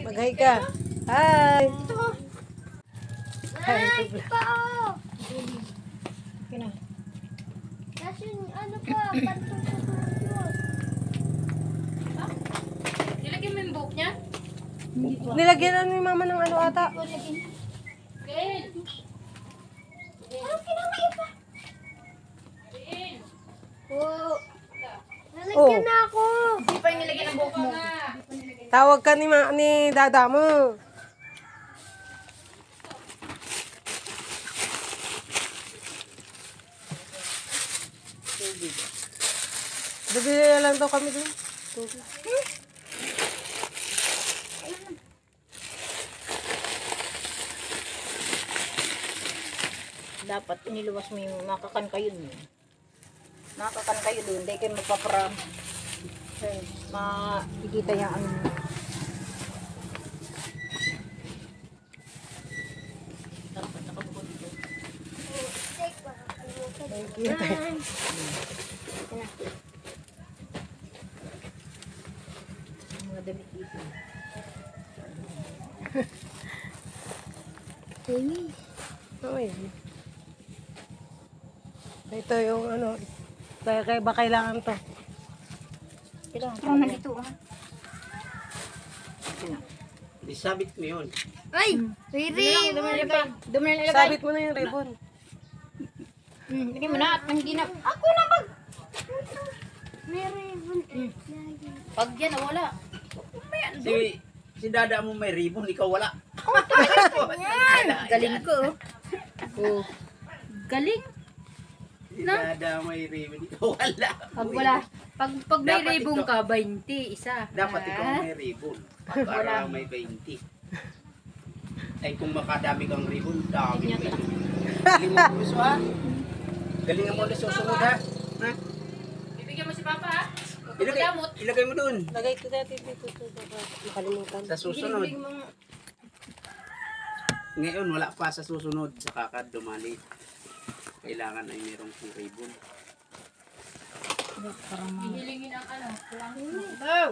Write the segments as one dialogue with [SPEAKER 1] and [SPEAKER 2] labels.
[SPEAKER 1] Mag-hi ka. Hi. Hi. Kina.
[SPEAKER 2] Kasi ano pa, pantong sa tulog.
[SPEAKER 3] Nilagyan mo yung buhok niya?
[SPEAKER 1] Nilagyan ni mama ng ano ata.
[SPEAKER 3] Gail!
[SPEAKER 2] Ano kinamay pa? Oo. Nalagyan na ako.
[SPEAKER 3] Hindi pa yung nilagyan ng buhok mo.
[SPEAKER 1] Tawag ka ni dada mo. Bibili na lang daw kami dun. Tubig.
[SPEAKER 3] Dapat iniluwas mo yung nakakan kayo nun. Nakakan kayo doon, hindi kayo magpaparam. Makikita niya ang... Dapat nakabukod ito.
[SPEAKER 1] Thank you.
[SPEAKER 3] Mga damit dito.
[SPEAKER 2] Amy.
[SPEAKER 1] Okay. Ito yung ano. Kaya ba kailangan to?
[SPEAKER 3] Kailangan pa na ito.
[SPEAKER 4] Isabit mo yun.
[SPEAKER 2] Ay! Riri!
[SPEAKER 3] Dumanan ilagay.
[SPEAKER 1] Sabit mo na yung ribbon.
[SPEAKER 3] Lagyan mo na at hindi na... Ako na mag...
[SPEAKER 2] Meron.
[SPEAKER 3] Pag yan nawala.
[SPEAKER 4] Si dada mo may ribbon, ikaw wala.
[SPEAKER 3] Galing ko. Oh. Galing.
[SPEAKER 4] Si dada may ribbon, ikaw wala.
[SPEAKER 3] Pag wala. Pag may
[SPEAKER 4] Dapat
[SPEAKER 3] ribong
[SPEAKER 4] ikaw-
[SPEAKER 3] ka, 20, isa.
[SPEAKER 4] Dapat
[SPEAKER 3] Ah.
[SPEAKER 4] ikaw may ribbon. Para may 20. Ay kung makadami kang ribbon, dami mo yun. Galingan mo gusto ha? Galingan mo ulit susunod ha? Ha?
[SPEAKER 3] Bibigyan mo si Papa ha?
[SPEAKER 4] Ilagay mo dun.
[SPEAKER 1] Lagay ko natin dito. Makalimutan.
[SPEAKER 4] Sa susunod. Ngayon wala pa sa susunod. Saka ka dumali. Kailangan ay merong ribbon.
[SPEAKER 3] Hihilingin ang ano.
[SPEAKER 1] Oh!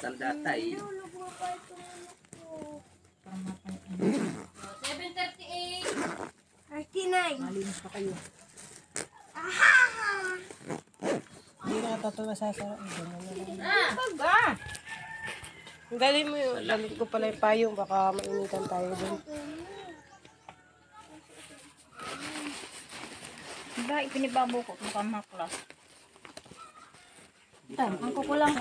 [SPEAKER 4] Tanda tayo.
[SPEAKER 3] 7:38.
[SPEAKER 2] 39.
[SPEAKER 3] Malinis pa kayo.
[SPEAKER 1] Hindi na katatawa sa sarap.
[SPEAKER 3] Ah!
[SPEAKER 1] Dali mo yun. Dalit ko pala yung payong. Baka mainitan tayo dun.
[SPEAKER 3] Diba, ipinibabaw ko kung kamaklas. Ang kukulang.